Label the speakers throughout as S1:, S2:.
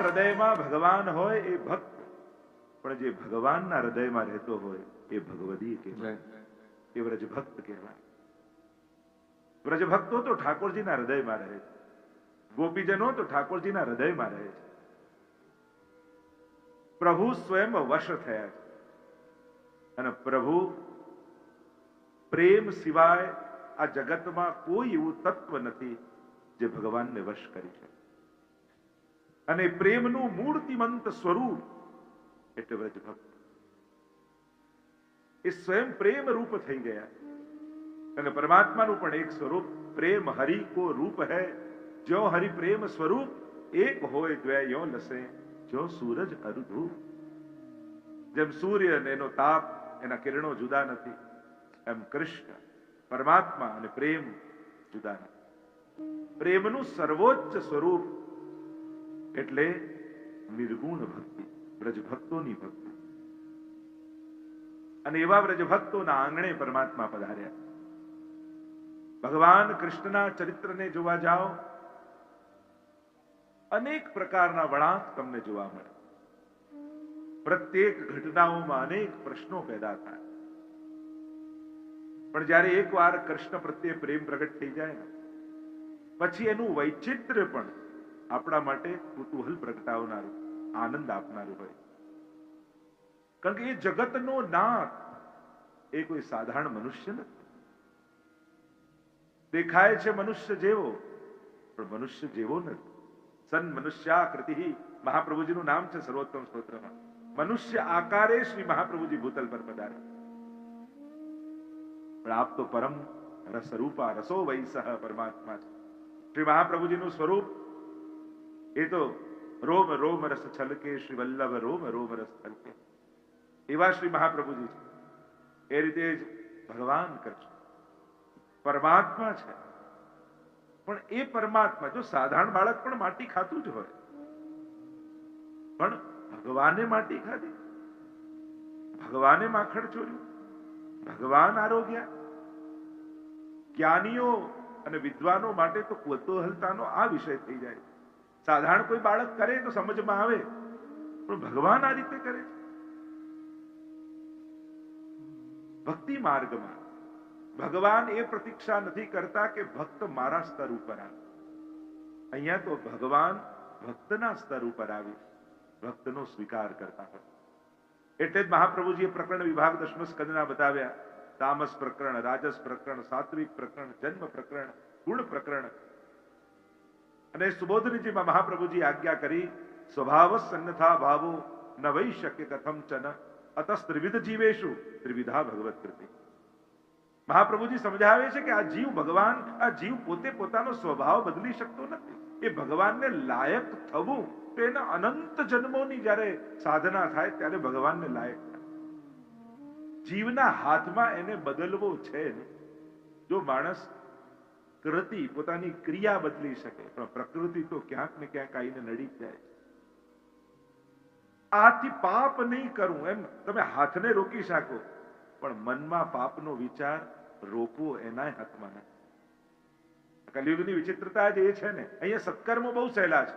S1: હૃદયમાં ભગવાન હોય એ ભક્ત, પણ જે ભગવાનના હૃદયમાં રહેતો હોય એ ભગવદી કહેવાય, એ વ્રજ ભક્ત કહેવાય. વ્રજ ભક્તો તો ઠાકોરજીના હૃદયમાં રહે છે, ગોપીજનો તો ઠાકોરજીના હૃદયમાં રહે છે. પ્રભુ સ્વયં વશ થયા છે, અને પ્રભુ પ્રેમ સિવાય આ જગતમાં કોઈ એવું તત્વ નથી જે ભગવાનને વશ કરી શકે. અને પ્રેમનું મૂર્તિમંત સ્વરૂપ એટલે વ્રજ ભક્ત. એ સ્વયં પ્રેમ રૂપ થઈ ગયા. અને પરમાત્માનું પણ એક સ્વરૂપ પ્રેમ હરિ કો રૂપ હૈ, જ્યો હરિ પ્રેમ સ્વરૂપ એક હોય દ્વય યો લસે, જ્યો સૂરજ અરુ ધૂપ. જેમ સૂર્ય અને એનો તાપ, એના કિરણો જુદા નથી, એમ કૃષ્ણ પરમાત્મા અને પ્રેમ જુદા નથી. પ્રેમનું સર્વોચ્ચ સ્વરૂપ એટલે નિર્ગુણ ભક્તિ, વ્રજભક્તોની ભક્તિ. અને એવા વ્રજભક્તોના આંગણે પરમાત્મા પધાર્યા. ભગવાન કૃષ્ણના ચરિત્રને જોવા જાઓ, અનેક પ્રકારના વળાંક તમને જોવા મળે. પ્રત્યેક ઘટનાઓમાં અનેક પ્રશ્નો પેદા થાય. પણ જ્યારે એકવાર કૃષ્ણ પ્રત્યે પ્રેમ પ્રગટ થઈ જાય ને, પછી એનું વૈચિત્ર્ય પણ આપણા માટે કુતૂહલ પ્રગટાવનારું, આનંદ આપનારું હોય. કારણ કે એ જગતનો નાથ એ કોઈ સાધારણ મનુષ્ય નથી. દેખાય છે મનુષ્ય જેવો, પણ મનુષ્ય જેવો નથી. સન મનુષ્યાકૃતિ, મહાપ્રભુજીનું નામ છે સર્વોત્તમ સ્તોત્રમાં. મનુષ્ય આકારે શ્રી મહાપ્રભુજી ભૂતલ પર પધારે. પણ આપ તો પરમ રસરૂપા, રસો વૈસહ પરમાત્મા છે. શ્રી મહાપ્રભુજીનું સ્વરૂપ એ તો રોમ રોમ રસ છલકે, શ્રી વલ્લભ રોમ રોમ રસ છલકે, એવા શ્રી મહાપ્રભુજી છે. એ રીતે જ ભગવાન કૃષ્ણ પરમાત્મા છે. પણ એ પરમાત્મા, જો સાધારણ બાળક પણ માટી ખાતું જ હોય, પણ ભગવાને માટી ખાધી, ભગવાને માખણ ચોર્યું, ભગવાન આરોગ્ય. જ્ઞાનીઓ અને વિદ્વાનો માટે તો કુતૂહલતાનો આ વિષય થઈ જાય. સાધારણ કોઈ બાળક કરે તો સમજમાં આવે, પણ ભગવાન આ રીતે કરે. ભક્તિ માર્ગમાં ભગવાન એ પ્રતીક્ષા નથી કરતા કે ભક્ત મારા સ્તર ઉપર આવે. અહીંયા તો ભગવાન ભક્તના સ્તર ઉપર આવી ભક્તનો સ્વીકાર કરતા હોય. એટલે જ મહાપ્રભુજીએ પ્રકરણ વિભાગ દશમ સ્કંદના બતાવ્યા. તામસ પ્રકરણ, રાજસ પ્રકરણ, સાત્વિક પ્રકરણ, જન્મ પ્રકરણ, ગુણ પ્રકરણ. અને સુબોધનીજીમાં મહાપ્રભુજી આજ્ઞા કરી, સ્વભાવ સન્નથા ભાવો ન વૈ શક્ય કથમ ચન અતસ્ત્રિવિધ જીવેશુ ત્રિવિધા ભગવત કૃતિ. મહાપ્રભુજી સમજાવે છે કે આ જીવ ભગવાન, આ જીવ પોતે પોતાનો સ્વભાવ બદલી શકતો નથી. એ ભગવાનને લાયક થવું તો એના અનંત જન્મોની જ્યારે સાધના થાય ત્યારે ભગવાનને લાયક થાય. જીવના હાથમાં એને બદલવો છે ને. જો માણસ કૃતિ, પોતાની ક્રિયા બદલી શકે, પણ પ્રકૃતિ તો ક્યાંક ને ક્યાંક આવીને નડી જાય. આથી પાપ નહીં કરું એમ તમે હાથને રોકી શકો, પણ મનમાં પાપનો વિચાર રોકવો એના હાથમાં નથી. કલિયુગની વિચિત્રતા જ એ છે ને. અહીંયા સત્કર્મો બહુ સહેલા છે,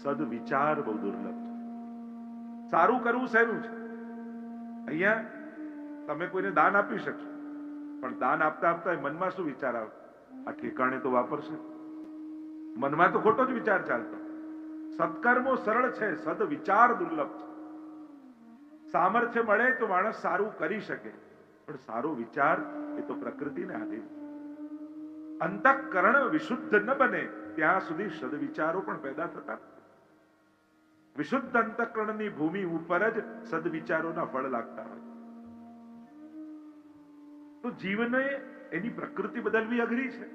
S1: સદવિચાર બહુ દુર્લભ છે. સારું કરવું સહેલું છે. અહીંયા તમે કોઈને દાન આપી શકશો, પણ દાન આપતા આપતા મનમાં શું વિચાર આવે? આ ઠેકાણે તો વાપરશે. મનમાં તો ખોટો જ વિચાર ચાલતો. સત્કર્મો સરળ છે, સદવિચાર દુર્લભ છે. સામર્થ્ય મળે તો માણસ સારું કરી શકે, પણ સારો વિચાર એ તો પ્રકૃતિને આધીન. અંતઃકરણ વિશુદ્ધ ન બને ત્યાં સુધી સદવિચારો પણ પેદા થતા. વિશુદ્ધ અંતઃકરણની ભૂમિ ઉપર જ સદવિચારોના ફળ લાગતા હોય. તો જીવને એની પ્રકૃતિ બદલવી અઘરી છે.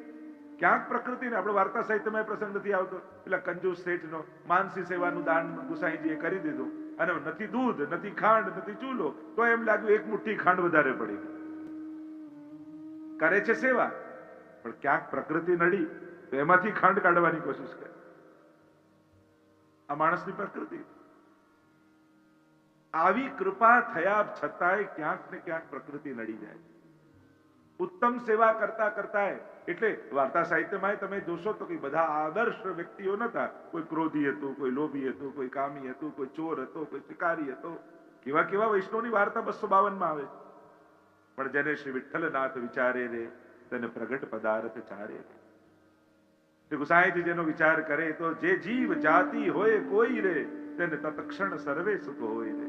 S1: ક્યાંક પ્રકૃતિને, આપણે વાર્તા સાહિત્યમાં પ્રસંગ નથી આવતો, પેલા કંજૂસ શેઠનો માનસી સેવાનું દાન ગુસાઈજીએ કરી દીધું, અને નથી દૂધ, નથી ખાંડ, નથી ચૂલો, તો એમ લાગ્યું એક મુઠ્ઠી ખાંડ વધારે પડી. કરે છે સેવા, પણ ક્યાંક પ્રકૃતિ નડી તો એમાંથી ખાંડ કાઢવાની કોશિશ કરે. આ માણસની પ્રકૃતિ. આવી કૃપા થયા છતાંય ક્યાંક ને ક્યાંક પ્રકૃતિ નડી જાય. ઉત્તમ સેવા કરતા કરતા એટલે વાર્તા સાહિત્યમાં તમે જોશો તો કે બધા આદર્શ વ્યક્તિઓ નતા. કોઈ ક્રોધી હતું, કોઈ લોભી હતું, કોઈ કામી હતું, કોઈ ચોર હતો, કોઈ શિકારી હતો. કેવા કેવા વૈષ્ણવની વાર્તા 252 માં આવે. પણ જેને શ્રી વિઠ્ઠલનાથ વિચારે રે તેને પ્રગટ પદાર્થ ચારે. શ્રી ગુસાઈજી જેનો વિચાર કરે તો જે જીવ જાતિ હોય કોઈ રે તેને તત્ક્ષણ સર્વે સુખ હોય રે.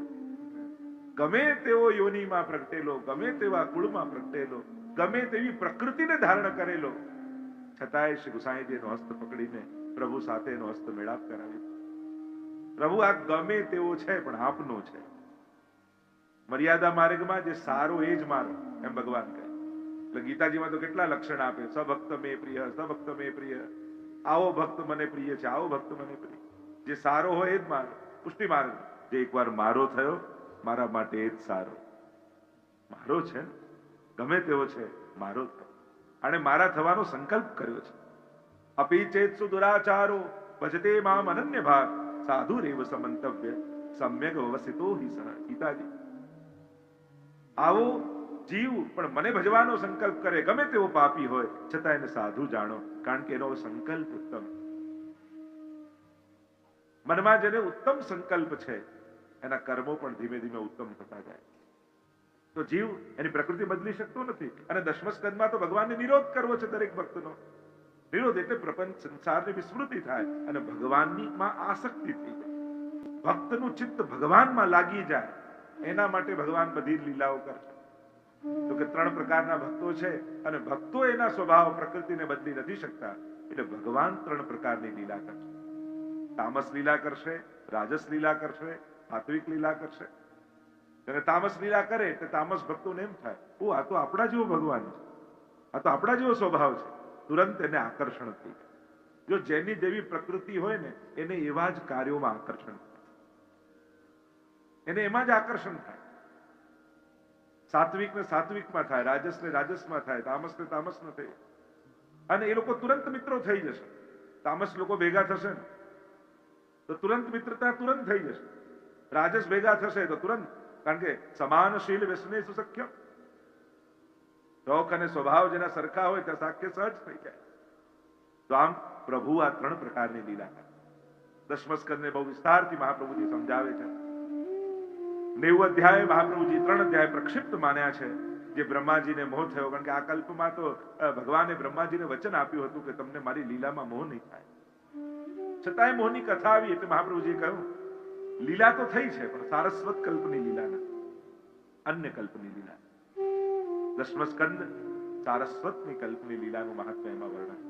S1: ગમે તેવો યોનિમાં પ્રગટેલો, ગમે તેવા કુળમાં પ્રગટેલો, ગમે તેવી પ્રકૃતિને ધારણ કરેલો, છતાંય શ્રી ગુસાઈજીનો હસ્ત પકડીને પ્રભુ સાથેનો હસ્ત મેળાપ કરાવે. પ્રભુ આ ગમે તેવો છે પણ આપનો છે. મર્યાદા માર્ગમાં જે સારો એ જ મારો, એમ ભગવાન કહે. એટલે ગીતાજીમાં તો કેટલા લક્ષણ આપે. સભક્ત મે પ્રિય, સભક્ત મે પ્રિય. આવો ભક્ત મને પ્રિય છે, આવો ભક્ત મને પ્રિય. જે સારો હોય એ જ મારો. પુષ્ટિ માર્ગ જે એકવાર મારો થયો, મારા માટે એ જ સારો. મારો છે, ગમે તેવો છે, મારો થયો. અને મારા થવાનો સંકલ્પ કર્યો છે. અપી ચેત્સુ દુરાચારો ભજતે મામ અનન્ય ભાગ સાધુ રેવ સમંતવ્ય સમ્યક વ્યવસિતો હિ સહ. ગીતાજી. આવો જીવ પણ મને ભજવાનો સંકલ્પ કરે, ગમે તેવો પાપી હોય છતાં એને સાધુ જાણો, કારણ કે એનો સંકલ્પ ઉત્તમ. મનમાં જેને ઉત્તમ સંકલ્પ છે એના કર્મો પણ ધીમે ધીમે ઉત્તમ થતા જાય. તો જીવ એની પ્રકૃતિ બદલી શકતો નથી. અને દશમ સ્કંદમાં તો ભગવાનને નિરોધ કરવો છે દરેક ભક્તનો. નિરોધ એટલે પ્રપંચ સંસારની વિસ્મૃતિ થાય અને ભગવાનની માં આસક્તિ થઈ જાય. ભક્તનું ચિત્ત ભગવાનમાં લાગી જાય, એના માટે ભગવાન બધી લીલાઓ કરશે. તો કે 3 પ્રકારના ભક્તો છે અને ભક્તો એના સ્વભાવ પ્રકૃતિને બદલી નથી શકતા. એટલે ભગવાન 3 પ્રકારની લીલા કરશે. તામસ લીલા કરશે, રાજસ લીલા કરશે, સાત્વિક લીલા કરશે. અને તામસ લીલા કરે તો તામસ ભક્તોને એમ થાય, ઓ આ તો આપણા જેવો ભગવાન છે, આ તો આપણા જેવો સ્વભાવ છે. તુરંત એને આકર્ષણ થઈ જાય. જો જેની જેવી પ્રકૃતિ હોય ને એને એવા જ કાર્યોમાં આકર્ષણ થાય, એને એમાં જ આકર્ષણ થાય. સાત્વિક ને સાત્વિકમાં થાય, રાજસ ને રાજસમાં થાય, તામસ ને તામસમાં થાય. અને એ લોકો તુરંત મિત્રો થઈ જશે. તામસ લોકો ભેગા થશે ને તો તુરંત મિત્રતા તુરંત થઈ જશે. રાજસ ભેગા થશે તો તુરંત, કારણ કે સમાનશીલ વ્યસને સુસખ્ય. શોખ અને સ્વભાવ જેના સરખા હોય ત્યાં સાખ્ય સહજ થઈ જાય. તો આમ પ્રભુ આ 3 પ્રકારની લીલા કરે. દશમ સ્કંદને બહુ વિસ્તારથી મહાપ્રભુજી સમજાવે છે. 90 અધ્યાય મહાપ્રભુજી 3 અધ્યાય પ્રક્ષિપ્ત માન્યા છે. જે બ્રહ્માજીને મોહ થયો, કારણ કે આ કલ્પમાં તો ભગવાને બ્રહ્માજીને વચન આપ્યું હતું કે તમને મારી લીલામાં મોહ નહીં થાય. છતાંય મોહની કથા આવી એટલે મહાપ્રભુજીએ કહ્યું લીલા તો થઈ છે પણ સારસ્વત કલ્પની લીલા નથી, અન્ય કલ્પની લીલા. દશમ સ્કંદ સારસ્વતની કલ્પની લીલાનું મહાત્મ્ય એમાં વર્ણન.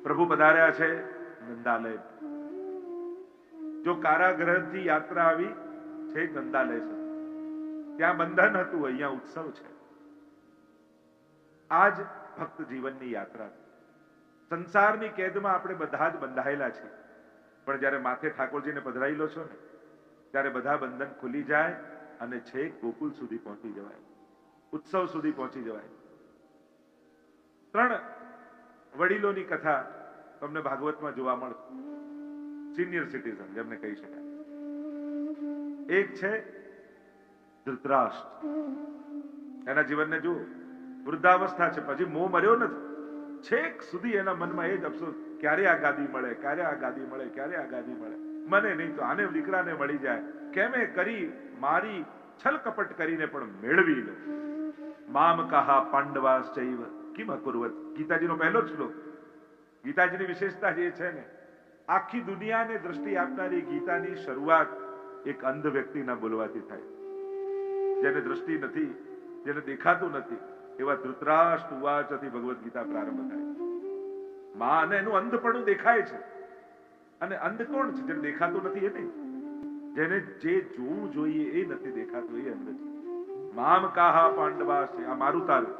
S1: પ્રભુ પધાર્યા છે નંદાલય. જો કારાગૃહથી યાત્રા આવી છે નંદાલય છે, ત્યાં બંધન હતું, અહીંયા ઉત્સવ છે. આજ ભક્ત જીવનની યાત્રા. સંસારની કેદમાં આપણે બધા જ બંધાયેલા છીએ, પણ જ્યારે માથે ઠાકોરજીને પધરાઈ લો છો ને ત્યારે બધા બંધન ખુલી જાય અને છેક ગોકુલ સુધી પહોંચી જવાય, ઉત્સવ સુધી પહોંચી જવાય. 3 વડીલોની કથા તમને ભાગવતમાં જોવા મળશે. સિનિયર સિટીઝન જેમને કહી શકાય. એક છે ધૃતરાષ્ટ્ર. એના જીવનને જુઓ, વૃદ્ધાવસ્થા છે, પછી મોહ મર્યો નથી. છેક સુધી એના મનમાં એ જ અફસોસ, ક્યારે આ ગાદી મળે, ક્યારે આ ગાદી મળે, ક્યારે આ ગાદી મળે. મને નહીં તો આને દીકરાને મળી જાય. કેમે કરી મારી છલ કપટ કરીને પણ મેળવી લો. મામ કહા પાંડવાશ્ચૈવ કિમ અકુર્વત. ગીતાજીનો પહેલો જ શ્લોક. ગીતાજીની વિશેષતા જે છે ને, આખી દુનિયાને દ્રષ્ટિ આપનારી ગીતાની શરૂઆત એક અંધ વ્યક્તિના બોલવાથી થાય. જેને દ્રષ્ટિ નથી, જેને દેખાતું નથી, એવા ધૃતરાષ્ટ્ર ઉવાચથી ભગવદ્ ગીતા પ્રારંભ થાય. માં અને એનું અંધપણું દેખાય છે. અને અંધ કોણ છે? જેને દેખાતું નથી એ નહીં, જેને જે જોવું જોઈએ એ નથી દેખાતું એ અંધ છે. મામ કાહા પાંડવા છે, આ મારું તારું.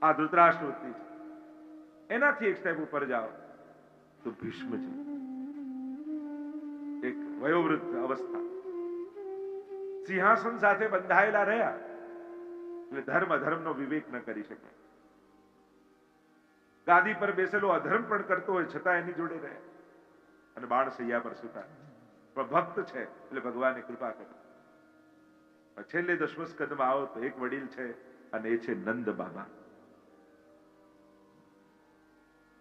S1: આ ધૃતરાષ્ટ્ર વૃત્તિ છે. એનાથી એક સ્ટેપ ઉપર જાઓ તો ભીષ્મજી, એક વયોવૃદ્ધ અવસ્થા, સિંહાસન સાથે બંધાયેલા રહ્યા એટલે ધર્મ અધર્મનો વિવેક ન કરી શકે. ગાદી પર બેસેલો અધર્મ પણ કરતો હોય છતાં એની જોડે રહે અને બાણ સૈયા પર સુતા. પણ ભક્ત છે એટલે ભગવાને કૃપા કરી. છેલ્લે દશમ સ્કંદમાં આવો તો એક વડીલ છે અને એ છે નંદ બાબા,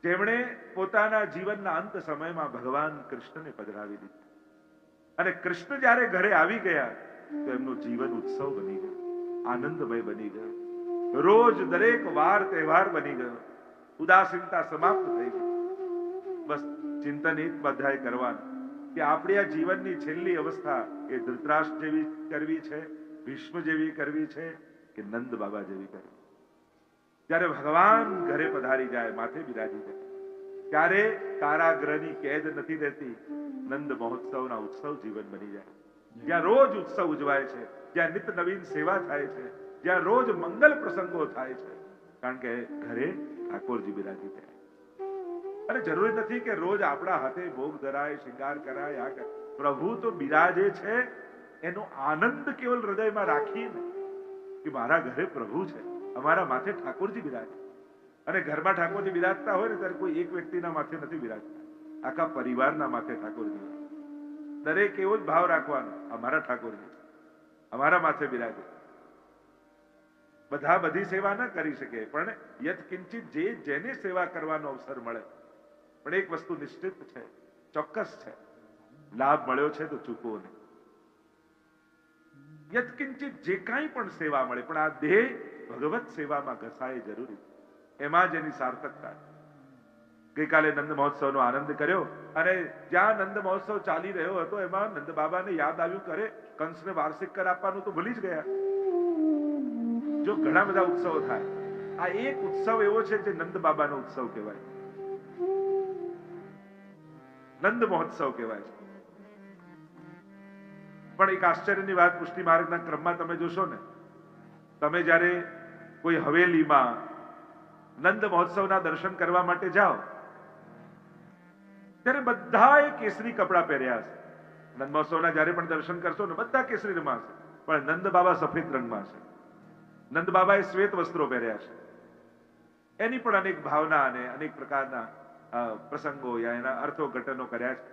S1: જેમણે પોતાના જીવનના અંત સમયમાં ભગવાન કૃષ્ણને પધરાવી દીધું. અને કૃષ્ણ જ્યારે ઘરે આવી ગયા તો એમનું જીવન ઉત્સવ બની ગયું, આનંદમય બની ગયું. રોજ દરેક વાર તહેવાર બની ગયો. ઉદાસીનતા સમાપ્ત થઈ ગઈ. બસ ચિંતન એક બધાએ કરવાનું કે આપણી આ જીવનની છેલ્લી અવસ્થા એ ધૃતરાષ્ટ્ર જેવી કરવી છે, ભીષ્મ જેવી કરવી છે કે નંદ બાબા જેવી કરવી. જ્યારે ભગવાન ઘરે પધારી જાય, માથે બિરાજી જાય, ત્યારે કારાગૃહની કેદ નથી રહેતી. નંદ મહોત્સવના ઉત્સવ જીવન બની જાય, જ્યાં રોજ ઉત્સવ ઉજવાય છે, જ્યાં નિત નવીન સેવા થાય છે, જ્યાં રોજ મંગલ પ્રસંગો થાય છે, કારણ કે ઘરે ઠાકોરજી બિરાજી જાય. અને જરૂરી નથી કે રોજ આપણા હાથે ભોગ ધરાય, શિંગાર કરાય. પ્રભુ તો બિરાજે છે એનો આનંદ કેવલ હૃદયમાં રાખીને કે મારા ઘરે પ્રભુ છે, અમારા માથે ઠાકોરજી બિરાજે. અને ઘરમાં ઠાકોરજી બિરાજતા હોય ને ત્યારે કોઈ એક વ્યક્તિના માથે નથી બિરાજતા, આખા પરિવારના માથે ઠાકોરજી. દરેક એવો જ ભાવ રાખવાનો, અમારા ઠાકોરજી અમારા માથે બિરાજે. બધા બધી સેવા ન કરી શકે, પણ યત કિંચિત જે જેને સેવા કરવાનો અવસર મળે. પણ એક વસ્તુ નિશ્ચિત છે, ચોક્કસ છે, લાભ મળ્યો છે તો ચૂકવો નહીં. યત કિંચિત જે કાંઈ પણ સેવા મળે, પણ આ દેહ ભગવત સેવામાં ઘસાય જરૂરી, એમાં જ એની સાર્થકતા. ગઈકાલે નંદ મહોત્સવનો આનંદ કર્યો, અને જ્યાં નંદ મહોત્સવ ચાલી રહ્યો હતો એમાં નંદ બાબાને યાદ આવ્યું કરે કંસને વાર્ષિક કર આપવાનું તો ભૂલી જ ગયા. જો ઘણા બધા ઉત્સવો થાય, આ એક ઉત્સવ એવો છે જે નંદ બાબાનો ઉત્સવ કહેવાય, નંદ મહોત્સવ કહેવાય છે. પણ એક આશ્ચર્યની વાત, પુષ્ટિ માર્ગના ક્રમમાં તમે જોશો ને, તમે જ્યારે કોઈ હવેલીમાં નંદ મહોત્સવના દર્શન કરવા માટે જાઓ ત્યારે બધાએ કેસરી કપડા પહેર્યા હશે. નંદ મહોત્સવના જ્યારે પણ દર્શન કરશો ને બધા કેસરી રંગમાં હશે, પણ નંદ બાબા સફેદ રંગમાં હશે. નંદ બાબાએ શ્વેત વસ્ત્રો પહેર્યા છે. એની પણ અનેક ભાવના અને અનેક પ્રકારના પ્રસંગો યા એના અર્થો ઘટનો કર્યા છે.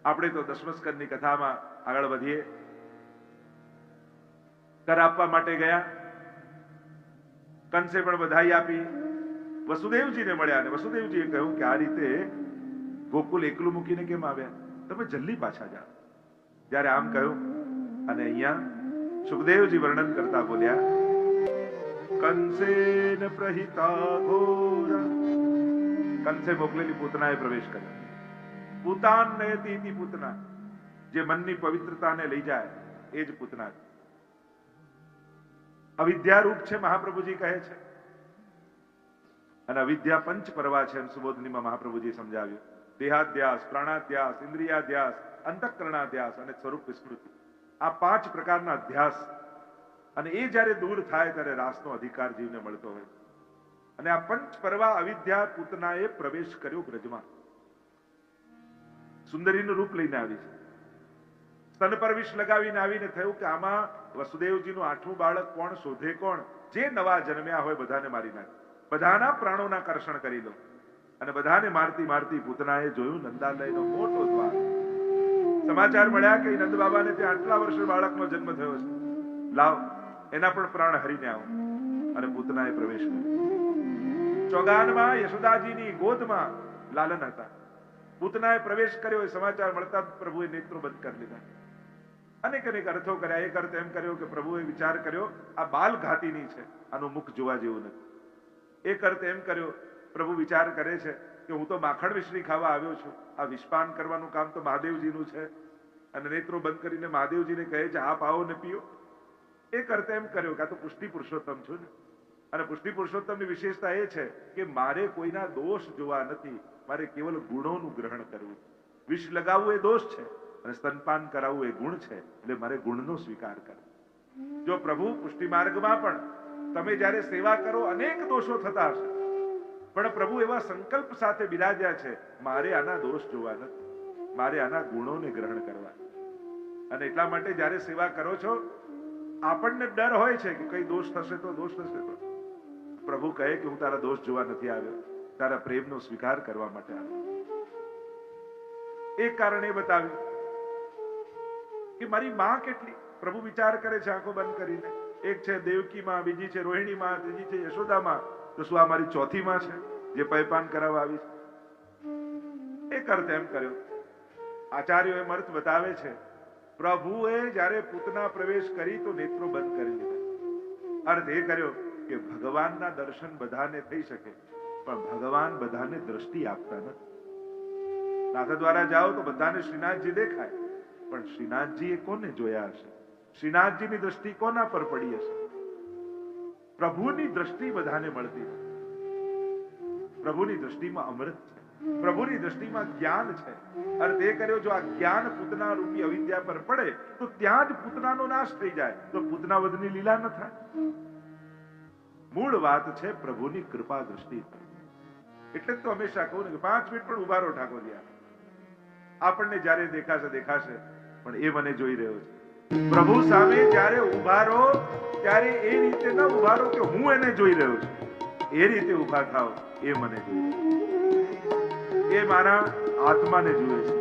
S1: આપણે તો દશમસ્કંદની કથામાં આગળ વધીએ. કર આપવા માટે ગયા, કંસે પણ બધાઈ આપી, વસુદેવજીને મળ્યા અને વસુદેવજીએ કહ્યું કે આ રીતે ગોકુલ એકલું મૂકીને કેમ આવ્યા, તમે જલ્દી પાછા જાઓ. જ્યારે આમ કહ્યું, અને અહીંયા સુખદેવજી વર્ણન કરતા બોલ્યા, કંસેન પ્રહિતા ઘોર, કંસે મોકલેલી પૂતનાએ પ્રવેશ કર્યો. પૂતાન નયતી પૂતના, જે મનની પવિત્રતાને લઈ જાય એ જ પૂતના છે. અવિદ્યા રૂપ છે મહાપ્રભુજી કહે છે, અને અવિદ્યા પંચ પરવા છે એમ સુબોધનીમાં મહાપ્રભુજી સમજાવ્યું. દેહાધ્યાસ, પ્રાણાધ્યાસ, ઇન્દ્રિયાધ્યાસ, અંતઃકરણાધ્યાસ અને સ્વરૂપ વિસ્મૃતિ, આ 5 પ્રકારના અધ્યાસ. અને એ જ્યારે દૂર થાય ત્યારે રાસનો અધિકાર જીવને મળતો હોય. અને આ પંચ પરવા અવિદ્યા પૂતનાએ પ્રવેશ કર્યો બ્રજમાં. સુંદરીનું રૂપ લઈને આવી છે, સ્તન પર વિષ લગાવીને આવીને થયું કે આમાં વસુદેવજીનું 8મું બાળક કોણ શોધે કોણ, જે નવા જન્મ્યા હોય બધાને મારી નાખે, બધાના પ્રાણોના કર્ષણ કરી લો. અને બધાને મારતી મારતી પૂતનાએ જોયું નંદાલયનો મોટો દ્વાર. સમાચાર મળ્યા કે નંદ બાબાને ત્યાં આટલા વર્ષે બાળકનો જન્મ થયો છે, લાવ એના પણ પ્રાણ હરીને આવો. અને પૂતનાએ પ્રવેશ કર્યો. ચોગાનમાં યશોદાજીની ગોદમાં લાલન હતા. પૂતનાએ પ્રવેશ કર્યો એ સમાચાર મળતા પ્રભુએ નેત્રો બંધ કરી લીધા. અનેક અનેક અર્થો કર્યા. એક અર્થ એમ કર્યો કે પ્રભુએ વિચાર કર્યો આ બાલ ઘાતીની છે, આનું મુખ જોવા જેવું નથી. એક અર્થ એમ કર્યો, પ્રભુ વિચાર કરે છે કે હું તો માખણ મિશ્રી ખાવા આવ્યો છું, આ વિષપાન કરવાનું કામ તો મહાદેવજીનું છે. અને નેત્રો બંધ કરીને મહાદેવજીને કહે છે આપ આવો ને પીઓ. એક અર્થ એમ કર્યો કે આ તો પુષ્ટિ પુરુષોત્તમ છું ને, અને પુષ્ટિ પુરુષોત્તમની વિશેષતા એ છે કે મારે કોઈના દોષ જોવા નથી, મારે કેવલ ગુણોનું ગ્રહણ કરવું. વિષ લગાવવું એ દોષ છે અને સ્તનપાન કરાવવું એ ગુણ છે, એટલે મારે ગુણનો સ્વીકાર કરવો. જો પ્રભુ પુષ્ટિ માર્ગમાં પણ તમે જ્યારે સેવા કરો અનેક દોષો થતા હશે, પણ પ્રભુ એવા સંકલ્પ સાથે બિરાજ્યા છે, મારે આના દોષ જોવા નથી, મારે આના ગુણોને ગ્રહણ કરવા. અને એટલા માટે જ્યારે સેવા કરો છો આપણને ડર હોય છે કે કઈ દોષ થશે તો, દોષ થશે તો. પ્રભુ કહે કે હું તારા દોષ જોવા નથી આવ્યો, તારા પ્રેમનો સ્વીકાર કરવા માટે આવ્યો. એક કારણ એ બતાવ્યું કે મારી માં કેટલી, પ્રભુ વિચાર કરે છે આંખો બંધ કરીને. એક છે દેવકીમાં, બીજી છે રોહિણીમાં, ત્રીજી છે યશોદામાં. તો શું આ મારી ચોથીમાં છે જે પયપાન કરાવવા આવી છે? એક અર્થ એમ કર્યો. આચાર્યો એમ અર્થ બતાવે છે, પ્રભુએ જ્યારે પૂતના પ્રવેશ કરી તો નેત્રો બંધ કરી લીધા. અર્થ એ કર્યો કે ભગવાનના દર્શન બધાને થઈ શકે, પણ ભગવાન બધાને દ્રષ્ટિ આપતા નથી. નાથ દ્વારા જાઓ તો બધાને શ્રીનાથજી દેખાય, પણ શ્રીનાથજીએ કોને જોયા હશે? શ્રીનાથજીની દ્રષ્ટિ કોના પર પડી હશે? પ્રભુની દ્રષ્ટિ બધાને મળતી નથી. પ્રભુની દ્રષ્ટિમાં અમૃત છે, પ્રભુની દ્રષ્ટિમાં જ્ઞાન છે. અર્થ એ કર્યો, જો આ જ્ઞાન પૂતના રૂપી અવિદ્યા પર પડે તો ત્યાં જ પૂતનાનો નાશ થઈ જાય, તો પૂતના વધની લીલા ન થાય. મૂળ વાત છે પ્રભુની કૃપા દ્રષ્ટિ. એટલે જ તો હંમેશા કહું ને કે 5 મિનિટ પણ ઉભા રહો ઠાકોરજી. આપણને જ્યારે દેખાશે દેખાશે, પણ એ મને જોઈ રહ્યો છે. પ્રભુ સામે જ્યારે ઉભા રહો ત્યારે એ રીતે ન ઉભા રહો કે હું એને જોઈ રહ્યો છું. એ રીતે ઉભા થાવ, એ મને જોઈ રહ્યો છે, એ મારા આત્માને જુએ છે,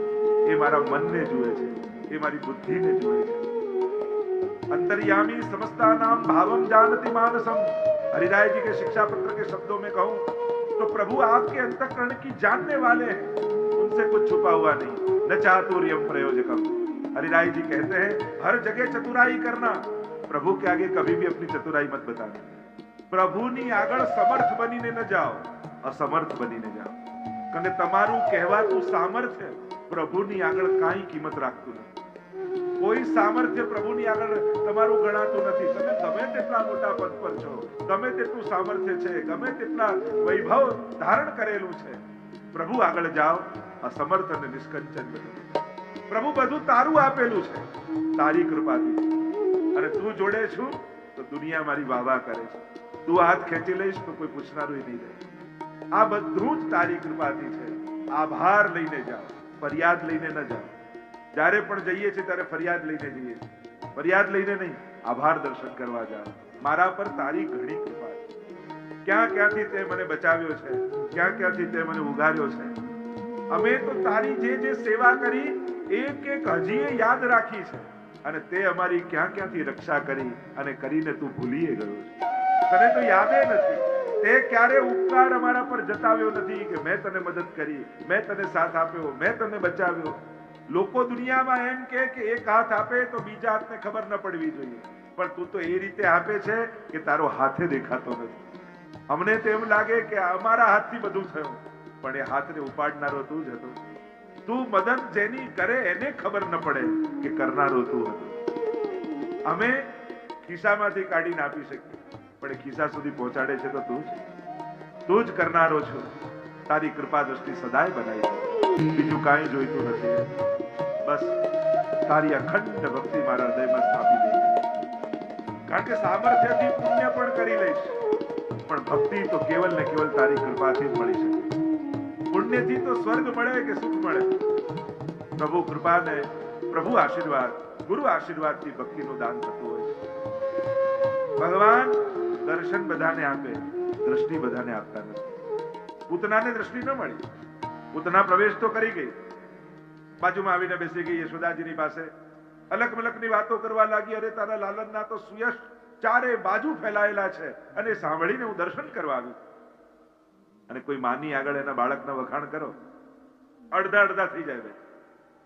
S1: એ મારા મનને જુએ છે, એ મારી બુદ્ધિને જુએ છે. अंतर्यामी समस्ता नाम भावम जानति मानसम. हरिराय जी के शिक्षा पत्र के शब्दों में कहूं तो प्रभु आपके अंतःकरण की जानने वाले हैं, उनसे कुछ छुपा हुआ नहीं. न चातुर्यम प्रयोजकम. हरिराय जी कहते हैं हर जगह चतुराई करना, प्रभु के आगे कभी भी अपनी चतुराई मत बताना. પ્રભુની આગળ સમર્થ બનીને ન જાઓ, અસમર્થ બનીને જાઓ. કારણ કે તમારું કહેવાતું સામર્થ્ય પ્રભુની આગળ કાંઈ કિંમત રાખતું નથી. કોઈ સામર્થ્ય પ્રભુની આગળ તમારું ગણાતું નથી. તમે ગમે તેટલા મોટા પદ પર છો, ગમે તેટલું સામર્થ્ય છે, ગમે તેટલા વૈભવ ધારણ કરેલું છે, પ્રભુ આગળ જાઓ અસમર્થ અને નિષ્કંચન બનો. પ્રભુ બધું તારું આપેલું છે, તારી કૃપાથી. અને તું જોડે છું તો દુનિયા મારી વાહ કરે છે. તું હાથ ખેંચી લઈશ તો કોઈ પૂછનારું નહીં રહે. આ બધું જ તારી કૃપાથી છે. આભાર લઈને જાઓ, ફરિયાદ લઈને ન જાઓ. જ્યારે પણ જઈએ છીએ ત્યારે ફરિયાદ લઈને જઈએ છીએ, ફરિયાદ લઈને નહીં, આભાર દર્શન કરવા જાઓ. મારા પર તારી ઘણી કૃપા છે. ક્યાં ક્યાંથી તે મને બચાવ્યો છે, ક્યાં ક્યાંથી તે મને ઉગાર્યો છે. અમે તો તારી જે જે સેવા કરી એક એક હજીએ યાદ રાખી છે, અને તે અમારી ક્યાં ક્યાંથી રક્ષા કરી અને કરીને તું ભૂલીએ ગયો છે. તને તો યાદે નથી. તે ક્યારે ઉપકાર અમારા પર જતાવ્યો નથી કે મેં તને મદદ કરી, મેં તને સાથ આપ્યો, મેં તને બચાવ્યો. લોકો દુનિયામાં એમ કે એક હાથ આપે તો બીજા હાથને ખબર ન પડવી જોઈએ, પણ તું તો એ રીતે આપે છે કે તારો હાથે દેખાતો નથી. અમને તો એમ લાગે કે અમારા હાથથી બધું થયું, પણ એ હાથને ઉપાડનારો તું જ હતો. તું મદદ જેની કરે એને ખબર ન પડે કે કરનારો તું હતો. અમે ખિસ્સામાંથી કાઢીને આપી શકીએ, પણ એ ખિસ્સા સુધી પહોંચાડે છે તો તું જ કરનારો છો. તારી કૃપા દ્રષ્ટિ સદાય બનાવી છે, બીજું કાંઈ જોઈતું નથી. બસ તારી અખંડ ભક્તિ મારા હૃદયમાં સ્થાપી દે. કારણ કે સામર્થ્યથી પુણ્ય પણ કરી લઈશ, પણ ભક્તિ તો કેવલ ને કેવલ તારી કૃપાથી જ મળી શકે. પુણ્યથી તો સ્વર્ગ મળે કે સુખ મળે. પ્રભુ કૃપાને, પ્રભુ આશીર્વાદ, ગુરુ આશીર્વાદથી ભક્તિનું દાન થતું હોય છે. ભગવાન દર્શન બધાને આપે, દ્રષ્ટિ બધાને આપતા નથી. પૂતનાને દ્રષ્ટિ ન મળી. પૂતના પ્રવેશ તો કરી ગઈ, બાજુમાં આવીને બેસી ગઈ યશોદાજીની પાસે. અલગ મલકની વાતો કરવા લાગી. અરે તારા લાલનના તો સુયશ ચારે બાજુ ફેલાયેલા છે, અને સાંભળીને હું દર્શન કરવા આવી. અને કોઈ માની આગળ એના બાળકના વખાણ કરો, અડધા થઈ જાય.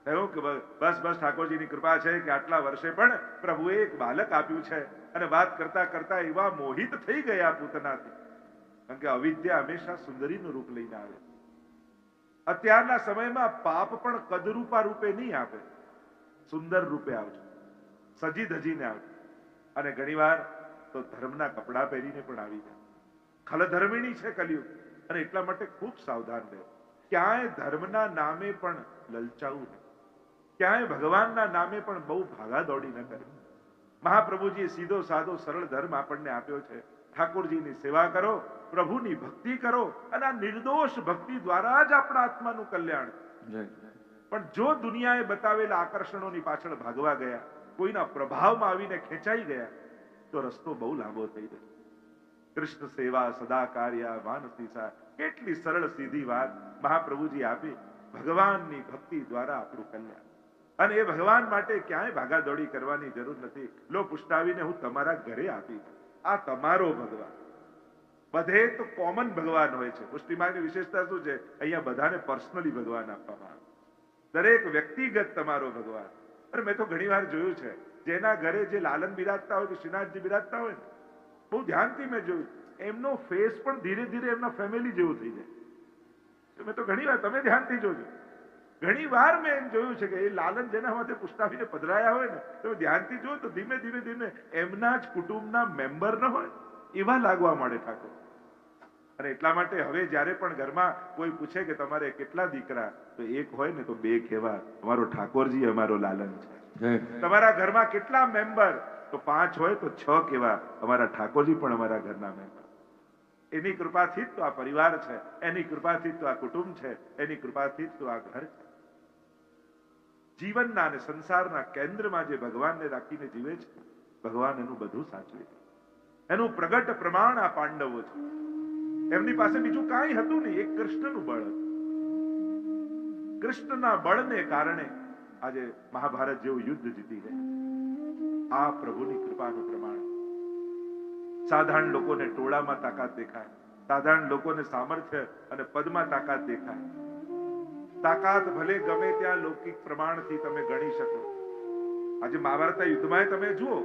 S1: કહ્યું કે બસ ઠાકોરજીની કૃપા છે કે આટલા વર્ષે પણ પ્રભુએ એક બાલક આપ્યું છે. અને વાત કરતા કરતા એવા મોહિત થઈ ગયા પૂતનાથી. કારણ કે અવિદ્યા હંમેશા સુંદરીનું રૂપ લઈને આવે. અત્યારના સમયમાં પાપ પણ કદરૂપા રૂપે નહીં આપે, સુંદર રૂપે આવજો, સજી ધજીને આવજો. અને ઘણીવાર તો ધર્મના કપડા પહેરીને પણ આવી જાય. ખલધર્મિણી છે કલયુગ, અને એટલા માટે ખૂબ સાવધાન રહે. ક્યાંય ધર્મના નામે પણ લલચાવું નહીં, ક્યાંય ભગવાનના નામે પણ બહુ ભાગાદોડી ન કરે. મહાપ્રભુજીએ સીધો સાદો સરળ ધર્મ આપણને આપ્યો છે. ઠાકોરજીની સેવા કરો, પ્રભુની ભક્તિ કરો, અને આ નિર્દોષ ભક્તિ દ્વારા જ આપણા આત્માનું કલ્યાણ. પણ જો દુનિયાએ બતાવેલા આકર્ષણોની પાછળ ભાગવા ગયા, કોઈના પ્રભાવમાં આવીને ખેંચાઈ ગયા, તો રસ્તો બહુ લાંબો થઈ જાય. કૃષ્ણ સેવા સદા કાર્ય માનસી સા, કેટલી સરળ સીધી વાત મહાપ્રભુજી આપી. ભગવાનની ભક્તિ દ્વારા આપણું કલ્યાણ. અને એ ભગવાન માટે ક્યાંય ભાગાદોડી કરવાની જરૂર નથી. લો પુષ્ટાવીને હું તમારા ઘરે આપી દઉં. આ તમારો ભગવાન. બધે તો કોમન ભગવાન હોય છે. પુષ્ટિમાર્ગની વિશેષતા શું છે? અહીંયા બધાને પર્સનલી ભગવાન આપવામાં આવે. દરેક વ્યક્તિગત તમારો ભગવાન. અને મેં તો ઘણી વાર જોયું છે, જેના ઘરે જે લાલન બિરાજતા હોય કે શ્રીનાથજી બિરાજતા હોય ને, બહુ ધ્યાનથી મેં જોયું, એમનો ફેસ પણ ધીરે ધીરે એમના ફેમિલી જેવું થઈ જાય. મેં તો ઘણી વાર, તમે ધ્યાનથી જોજો, ઘણી વાર મેં એમ જોયું છે કે એ લાલન જેના માથે પુષ્ટાવીને પધરાયા હોય ને, તમે ધ્યાનથી જોયો તો ધીમે ધીમે ધીમે એમના જ કુટુંબના મેમ્બર ન હોય એવા લાગવા માંડે ઠાકોર. અને એટલા માટે હવે જ્યારે પણ ઘરમાં કોઈ પૂછે કે તમારે કેટલા દીકરા, તો એક હોય ને તો બે કહેવા, અમારો ઠાકોરજી અમારો લાલન છે. તમારા ઘરમાં કેટલા મેમ્બર, તો 5 હોય તો 6 કહેવા, અમારા ઠાકોરજી પણ અમારા ઘરના મેમ્બર. એની કૃપાથી જ તો આ પરિવાર છે, એની કૃપાથી જ તો આ કુટુંબ છે, એની કૃપાથી જ તો આ ઘર છે. જીવનના અને સંસારના કેન્દ્રમાં જે ભગવાનને રાખીને જીવે છે, ભગવાન એનું બધું સાચવે છે. એનું પ્રગટ પ્રમાણ આ પાંડવો છે. એમની પાસે બીજું કાંઈ હતું નહીં, એક કૃષ્ણનું બળ હતું. કૃષ્ણના બળને કારણે આજે મહાભારત જેવું યુદ્ધ જીતી ગયા. આ પ્રભુની કૃપાનું પ્રમાણ. સાધારણ લોકોને ટોળામાં તાકાત દેખાય, સાધારણ લોકોને સામર્થ્ય અને પદમાં તાકાત દેખાય. તાકાત ભલે ગમે ત્યાં લૌકિક પ્રમાણથી તમે ગણી શકો. આજે મહાભારતના યુદ્ધમાં તમે જુઓ,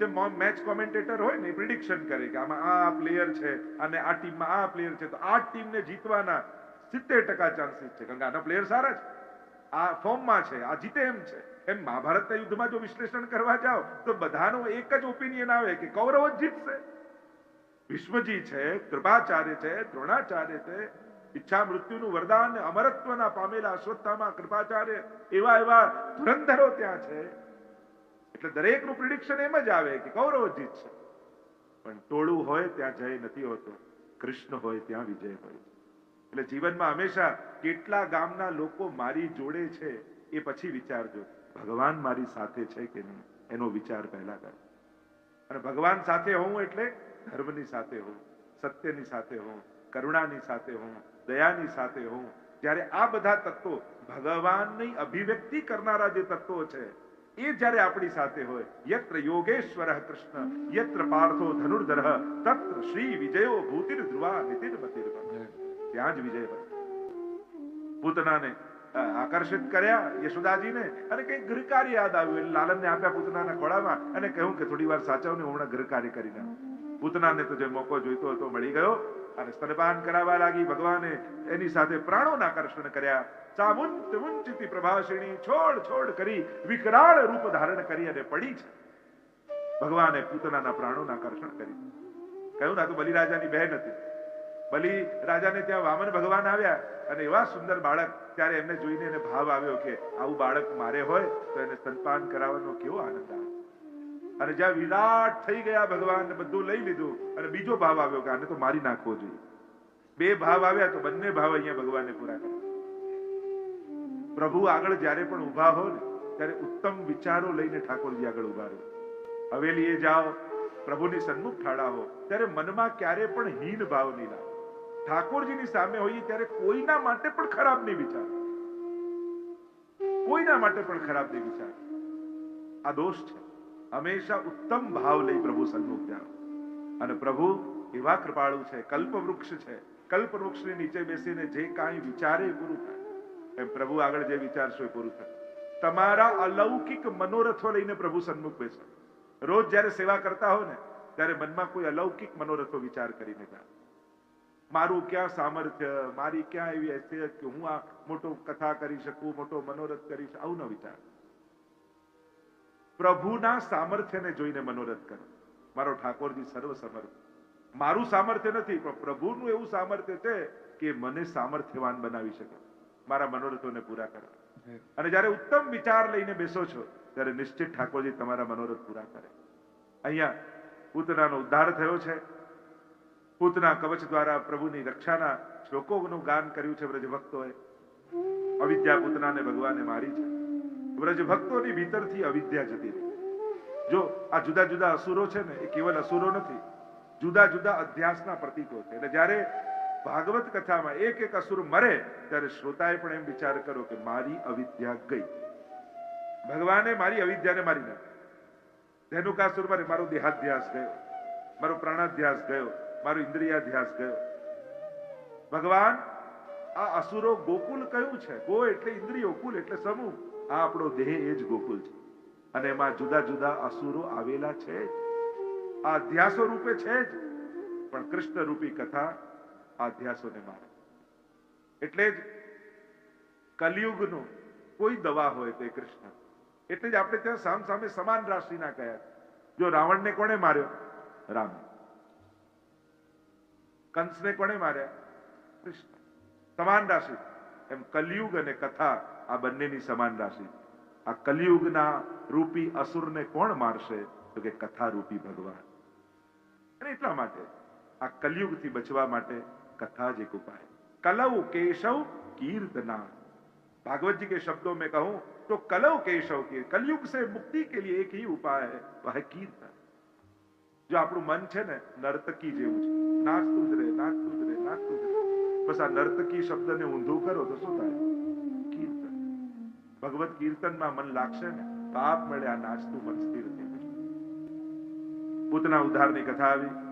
S1: જે મેચ કોમેન્ટેટર હોય ને, પ્રિડિક્શન કરે કે આમાં આ પ્લેયર છે અને આ ટીમમાં આ પ્લેયર છે, તો આ ટીમને જીતવાના 70% ચાન્સીસ છે, કારણ કે આના પ્લેયર સારા છે, આ ફોર્મમાં છે, આ જીતે એમ છે. એમ મહાભારતના યુદ્ધમાં જો વિશ્લેષણ કરવા જાઓ તો બધાનો એક જ ઓપિનિયન આવે કે કૌરવ જ જીતશે. ભીષ્મજી છે, કૃપાચાર્ય છે, દ્રોણાચાર્ય છે, ઈચ્છા મૃત્યુનું વરદાન અમરત્વના પામેલા અશ્વત્થામા, કૃપાચાર્ય, એવા એવા ધુરંધરો ત્યાં છે. એટલે દરેકનું પ્રિડિક્શન એમ જ આવે કે કૌરવ જીતશે. પણ ટોળું હોય ત્યાં જય નથી હોતો, કૃષ્ણ હોય ત્યાં વિજય હોય. એટલે જીવનમાં હંમેશા કેટલા ગામના લોકો મારી જોડે છે એ પછી વિચારજો, ભગવાન મારી સાથે છે કે નહીં એનો વિચાર પહેલા કરો. અને ભગવાન સાથે હોવું એટલે ધર્મની સાથે હોવું, સત્યની સાથે હોવું, કરુણાની સાથે હોવું, દયાની સાથે હોવું. જ્યારે આ બધા તત્વો, ભગવાનની અભિવ્યક્તિ કરનારા જે તત્વો છે, એ જ્યારે આપણી સાથે હોય, યત્ર યોગેશ્વર કૃષ્ણ યત્ર પાર્થો ધનુર્ધર તત્ર શ્રી વિજયો ભૂતિર ધ્રુવા નિતિર મતિર, ત્યાં જ વિજય હોય. પૂતનાને આકર્ષિત કર્યા યશોદાજીને, અને કંઈક ગૃહકાર્ય યાદ આવ્યું એટલે લાલનને આપ્યા પૂતનાના ખોળામાં અને કહ્યું કે થોડી વાર સાચવને, હું હમણાં ગૃહકાર્ય કરી નાખું. પૂતનાને તો જે મોકો જોઈતો હતો મળી ગયો અને સ્તનપાન કરાવવા લાગી. ભગવાને એની સાથે પ્રાણોના આકર્ષણ કર્યા. ચામુંચ મુંચિતિ પ્રભાષિણી, છોડ છોડ કરી વિકરાળ રૂપ ધારણ કરી અને પડી છે. ભગવાને પૂતનાના પ્રાણોના આકર્ષણ કરી. કહ્યું ના, તો બલિરાજાની બહેન હતી. બલિ રાજાને ત્યાં વામન ભગવાન આવ્યા અને એવા સુંદર બાળક, ત્યારે એમને જોઈને એને ભાવ આવ્યો કે આવું બાળક મારે હોય તો એને સ્તનપાન કરાવવાનો કેવો આનંદ આવે. અને જ્યાં વિરાટ થઈ ગયા ભગવાન, બધું લઈ લીધું અને બીજો ભાવ આવ્યો કે આને તો મારી નાખવો જોઈએ. બે ભાવ આવ્યા તો બંને ભાવ અહીંયા ભગવાને પૂરા કર્યા. પ્રભુ આગળ જ્યારે પણ ઉભા હો ને, ત્યારે ઉત્તમ વિચારો લઈને ઠાકોરજી આગળ ઉભા રહો. હવેલીએ જાઓ, પ્રભુની સન્મુખ ઠાડા હો, ત્યારે મનમાં ક્યારે પણ હીન ભાવ નહીં લાવો. ઠાકોરજીની સામે હોઈએ ત્યારે કોઈના માટે પણ ખરાબ નહીં વિચારો, કોઈના માટે પણ ખરાબ નહીં વિચારો. આ દોષ છે. હંમેશા ઉત્તમ ભાવ લઈ પ્રભુ સન્મુખ જાઓ. અને પ્રભુ એવા કૃપાળુ છે, કલ્પવૃક્ષ છે. કલ્પવૃક્ષની નીચે બેસીને જે કાંઈ વિચારે એ પૂરું થાય. એમ પ્રભુ આગળ જે વિચારશો એ પૂરું થાય. તમારા અલૌકિક મનોરથો લઈને પ્રભુ સન્મુખ બેસો. રોજ જ્યારે સેવા કરતા હો ને, ત્યારે મનમાં કોઈ અલૌકિક મનોરથો વિચાર કરીને જાઓ. મારું ક્યાં સામર્થ્ય, મારી ક્યાં એવી હેસિયત કે હું આ મોટો કથા કરી શકું, મોટો મનોરથ કરી શકું, આવું ન વિચાર. પ્રભુના સામર્થ્યને જોઈને મનોરથ કરો. મારો ઠાકોરજી સર્વ સમર્થ. મારું સામર્થ્ય નથી, પણ પ્રભુનું એવું સામર્થ્ય છે કે મને સામર્થ્યવાન બનાવી શકે, મારા મનોરથોને પૂરા કરવા. અને જ્યારે ઉત્તમ વિચાર લઈને બેસો છો, ત્યારે નિશ્ચિત ઠાકોરજી તમારા મનોરથ પૂરા કરે. અહીંયા પૂતનાનો ઉદ્ધાર થયો છે. પૂતના કવચ દ્વારા પ્રભુની રક્ષાના શ્લોકોનું ગાન કર્યું છે વ્રજ ભક્તોએ. અવિદ્યા પૂતનાને ભગવાને મારી છે. વ્રજ ભક્તોની ભીતરથી અવિદ્યા જતી રહી. જો આ જુદા જુદા અસુરો છે ને, એ કેવલ અસુરો નથી, જુદા જુદા અધ્યાસના પ્રતીકો છે. એટલે જ્યારે ભાગવત કથામાં એક એક અસુર મરે, ત્યારે શ્રોતાએ પણ એમ વિચાર કરો કે મારી અવિદ્યા ગઈ. ભગવાને મારી અવિદ્યાને મારી નાખી. ધેનુકાસુરમાં મારો દેહાધ્યાસ ગયો, મારો પ્રાણાધ્યાસ ગયો, મારો ઇન્દ્રિયાધ્યાસ ગયો. ભગવાન આ અસુરો ગોકુલ કયું છે? ગો એટલે ઇન્દ્રિયો, કુલ એટલે સમૂહ. આ આપણો દેહ એ જ ગોકુલ છે. અને એમાં જુદા જુદા અસુરો આવેલા છે જ. આ અધ્યાસો રૂપે છે જ. પણ કૃષ્ણ રૂપી કથા આ અધ્યાસોને મારે. એટલે જ કલિયુગનો કોઈ દવા હોય તો એ કૃષ્ણ. એટલે જ આપણે ત્યાં સામ સામે સમાન રાશિના કયા. જો રાવણને કોણે માર્યો? રામ. કંસને કોણે માર્યા? કૃષ્ણ. સમાન રાશિ. એમ કલિયુગ અને કથા આ બંનેની સમાન રાશિ. આ કલિયુગના રૂપી અસુરને કોણ મારશે? તો કે કથા રૂપી ભગવાન. અને એટલા માટે આ કલિયુગથી બચવા માટે कथा जी को पाए. कलव केशव कीर्तना. भागवत जी के शब्दों में कहूं तो कलव केशव की कलयुग से मुक्ति के लिए एक ही उपाय है, वह है कीर्तन. जो આપણું મન છે ને નર્તકી જેવું છે, નાચતું જ રહે, નાચતું જ રહે, નાચતું જ રહે. બસ આ નર્તકી શબ્દને ઊંધું કરો તો શું થાય? કીર્તન. ભગવત કીર્તનમાં મન લાગશે ને તો આપ મળે આ નાચતું મન સ્થિર થઈ જશે. પૂતના ઉદ્ધારની કથા આવી.